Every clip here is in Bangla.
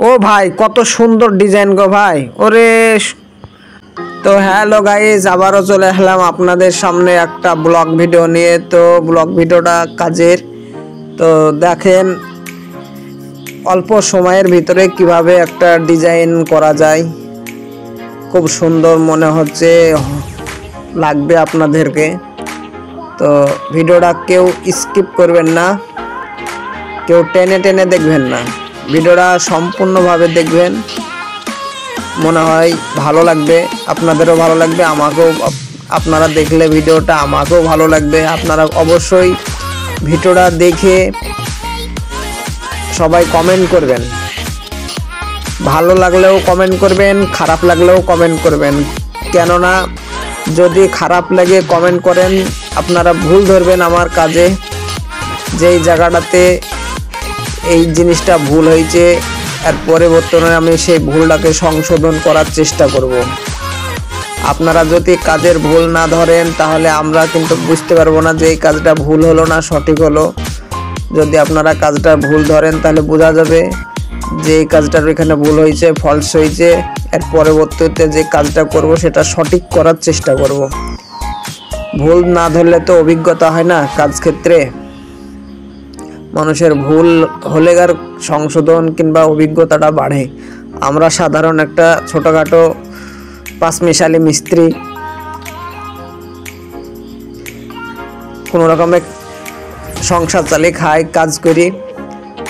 ও ভাই কত সুন্দর ডিজাইন গো ভাই ওরে। তো হ্যালো গাইস, আবারও চলে আসলাম আপনাদের সামনে একটা ব্লগ ভিডিও নিয়ে। তো ব্লগ ভিডিওটা কাজের। তো দেখেন অল্প সময়ের ভিতরে কিভাবে একটা ডিজাইন করা যায়, খুব সুন্দর মনে হচ্ছে, লাগবে আপনাদেরকে। তো ভিডিওটা কেউ স্কিপ করবেন না, কেউ টেনে টেনে দেখবেন না, ভিডিওটা সম্পূর্ণভাবে দেখবেন। মনে হয় ভালো লাগবে, আপনাদেরও ভালো লাগবে, আমাকেও। আপনারা দেখলে ভিডিওটা আমাকেও ভালো লাগবে। আপনারা অবশ্যই ভিডিওটা দেখে সবাই কমেন্ট করবেন, ভালো লাগলেও কমেন্ট করবেন, খারাপ লাগলেও কমেন্ট করবেন। কেননা যদি খারাপ লাগে কমেন্ট করেন, আপনারা ভুল ধরবেন আমার কাজে, যেই জায়গাটাতে এই জিনিসটা ভুল হয়েছে, এর পরিবর্তনে আমি সেই ভুলটাকে সংশোধন করার চেষ্টা করব। আপনারা যদি কাজের ভুল না ধরেন তাহলে আমরা কিন্তু বুঝতে পারবো না যে এই কাজটা ভুল হলো না সঠিক হলো। যদি আপনারা কাজটা ভুল ধরেন তাহলে বোঝা যাবে যে এই কাজটার এখানে ভুল হয়েছে, ফলস হয়েছে। এর পরবর্তীতে যে কাজটা করব সেটা সঠিক করার চেষ্টা করব। ভুল না ধরলে তো অভিজ্ঞতা হয় না কাজ ক্ষেত্রে। মানুষের ভুল হলে আর সংশোধন কিংবা অভিজ্ঞতাটা বাড়ে। আমরা সাধারণ একটা ছোটোখাটো পাঁচমিশালি মিস্ত্রি, কোনো রকমের সংসার চালিয়ে খাই, কাজ করি।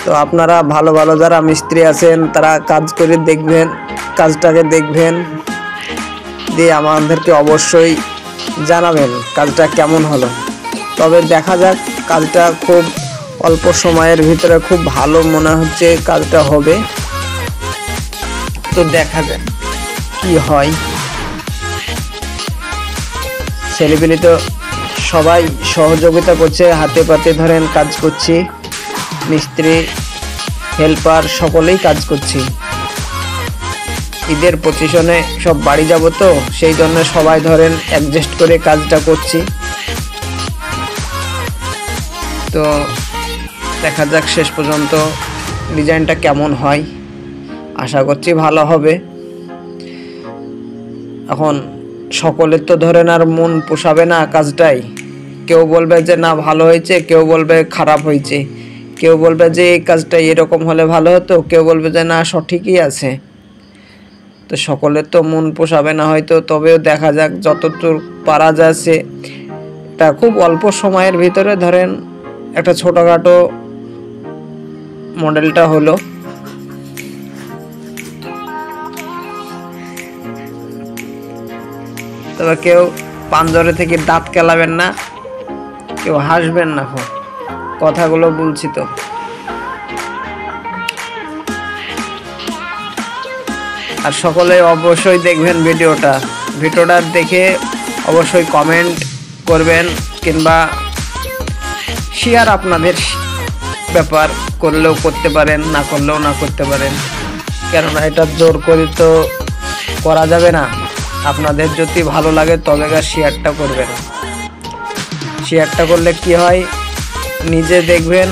তো আপনারা ভালো ভালো যারা মিস্ত্রি আছেন তারা কাজ করে দেখবেন, কাজটাকে দেখবেন, দিয়ে আমাদেরকে অবশ্যই জানাবেন কাজটা কেমন হলো। তবে দেখা যাক, কাজটা খুব অল্প সময়ের ভিতরে খুব ভালো মনে হচ্ছে কাজটা হবে। তো দেখা যাক কি হয়। ছেলেপিলে তো সবাই সহযোগিতা করছে, হাতে পাতে ধরেন কাজ করছি, মিস্ত্রি হেল্পার সকলেই কাজ করছি। ঈদের পজিশনে সব বাড়ি যাব, তো সেই জন্য সবাই ধরেন অ্যাডজাস্ট করে কাজটা করছি। তো দেখা যাক শেষ পর্যন্ত ডিজাইনটা কেমন হয়, আশা করছি ভালো হবে। এখন সকলের তো ধরেন আর মন পোষাবে না কাজটাই। কেউ বলবে যে না ভালো হয়েছে, কেউ বলবে খারাপ হয়েছে, কেউ বলবে যে এই কাজটা এরকম হলে ভালো হতো, কেউ বলবে যে না সঠিকই আছে। তো সকলের তো মন পোষাবে না হয়তো, তবেও দেখা যাক যতদূর পারা যাচ্ছে। এটা খুব অল্প সময়ের ভিতরে ধরেন একটা ছোটোখাটো মডেলটা হলো। তবে কেউ পাঞ্জরে থেকে দাঁত কেলাবেন না, কেউ হাসবেন না, কথাগুলো বলছি তো। আর সকলে অবশ্যই দেখবেন ভিডিওটা দেখে অবশ্যই কমেন্ট করবেন, কিংবা শেয়ার আপনাদের ব্যাপার, করলেও করতে পারেন, না করলেও না করতে পারেন। কেননা এটা জোর করে তো করা যাবে না। আপনাদের যদি ভালো লাগে তবে শেয়ারটা করবেন। শেয়ারটা করলে কি হয়, নিজে দেখবেন,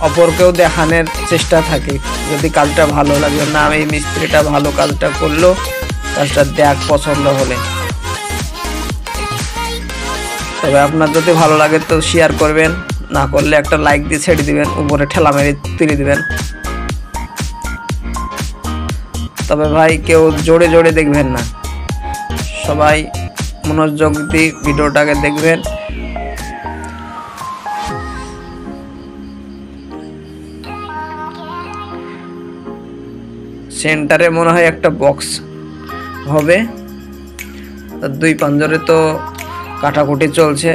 অপরকেও দেখানোর চেষ্টা থাকে। যদি কাজটা ভালো লাগে, না এই মিস্ত্রিটা ভালো কাজটা করলো, কাজটা দেখ পছন্দ হলে। তবে আপনার যদি ভালো লাগে তো শেয়ার করবেন, না করলে একটা লাইক দিয়ে ছেড়ে দিবেন, উপরে ঠেলা মেরে তুলে দিবেন। তবে ভাই কেউ জোরে জোরে দেখবেন না, সবাই মনোযোগ দিয়ে ভিডিওটাকে দেখবেন। সেন্টারে মনে হয় একটা বক্স হবে। দুই পাঞ্জরে তো কাটাকুটি চলছে,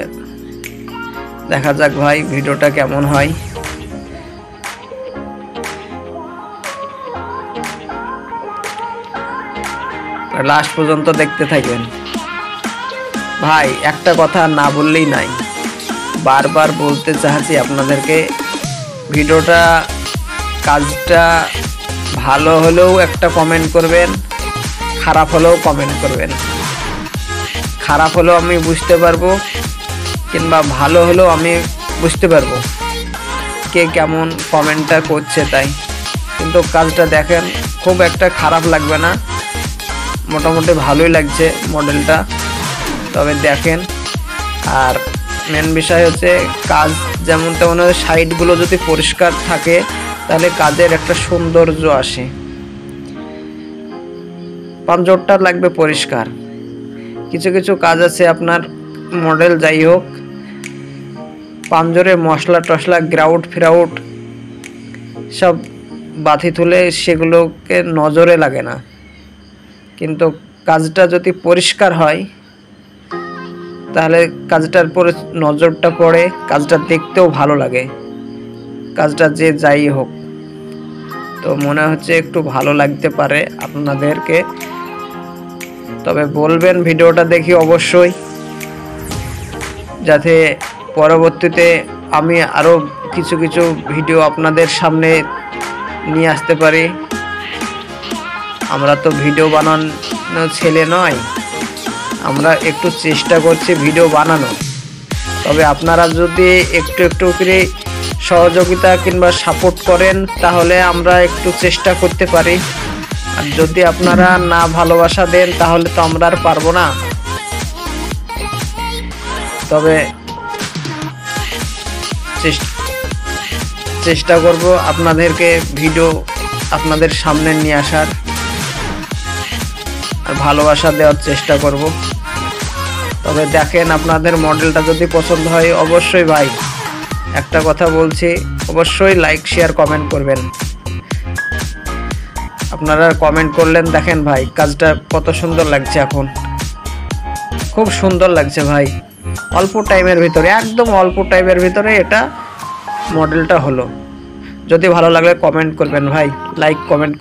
দেখা যাক ভাই ভিডিওটা কেমন হয়। লাস্ট পর্যন্ত দেখতে থাকবেন। ভাই একটা কথা না বললেই নাই, বারবার বলতে চাচ্ছি আপনাদেরকে, ভিডিওটা কাজটা ভালো হলেও একটা কমেন্ট করবেন, খারাপ হলেও কমেন্ট করবেন। খারাপ হলেও আমি বুঝতে পারবো, কিংবা ভালো হলেও আমি বুঝতে পারবো কে কেমন কমেন্টটা করছে। তাই কিন্তু কাজটা দেখেন খুব একটা খারাপ লাগবে না, মোটামুটি ভালোই লাগছে মডেলটা। তবে দেখেন, আর মেন বিষয় হচ্ছে কাজ যেমন তেমন সাইডগুলো যদি পরিষ্কার থাকে তাহলে কাজের একটা সৌন্দর্য আসে। পাঞ্জরটা লাগবে পরিষ্কার। কিছু কিছু কাজ আছে আপনার মডেল যাই হোক, পাঞ্জরে মশলা টশলা গ্রাউট ফিরাউট সব বাতি তুলে সেগুলোকে নজরে লাগে না, কিন্তু কাজটা যদি পরিষ্কার হয় তাহলে কাজটার পরে নজরটা পড়ে, কাজটা দেখতেও ভালো লাগে, কাজটা যে যাই হোক। তো মনে হচ্ছে একটু ভালো লাগতে পারে আপনাদেরকে, তবে বলবেন ভিডিওটা দেখি অবশ্যই, যাতে পরবর্তীতে আমি আরও কিছু কিছু ভিডিও আপনাদের সামনে নিয়ে আসতে পারি। আমরা তো ভিডিও বানানো ছেলে নয়, আমরা একটু চেষ্টা করছি ভিডিও বানানো। তবে আপনারা যদি একটু একটু করে সহযোগিতা কিংবা সাপোর্ট করেন তাহলে আমরা একটু চেষ্টা করতে পারি। আর যদি আপনারা না ভালোবাসা দেন তাহলে তো আমরা আর পারবো না। তবে চেষ্টা করব আপনাদেরকে ভিডিও আপনাদের সামনে নিয়ে আসার, আর ভালোবাসা দেওয়ার চেষ্টা করব। তবে দেখেন, আপনাদের মডেলটা যদি পছন্দ হয় অবশ্যই ভাই একটা কথা বলছি, অবশ্যই লাইক শেয়ার কমেন্ট করবেন। আপনারা কমেন্ট করলেন, দেখেন ভাই কাজটা কত সুন্দর লাগছে, এখন খুব সুন্দর লাগছে ভাই। অল্প টাইমের ভিতরে, একদম অল্প টাইমের ভিতরে এটা মডেলটা হলো। যদি ভালো লাগলে কমেন্ট করবেন ভাই, লাইক কমেন্ট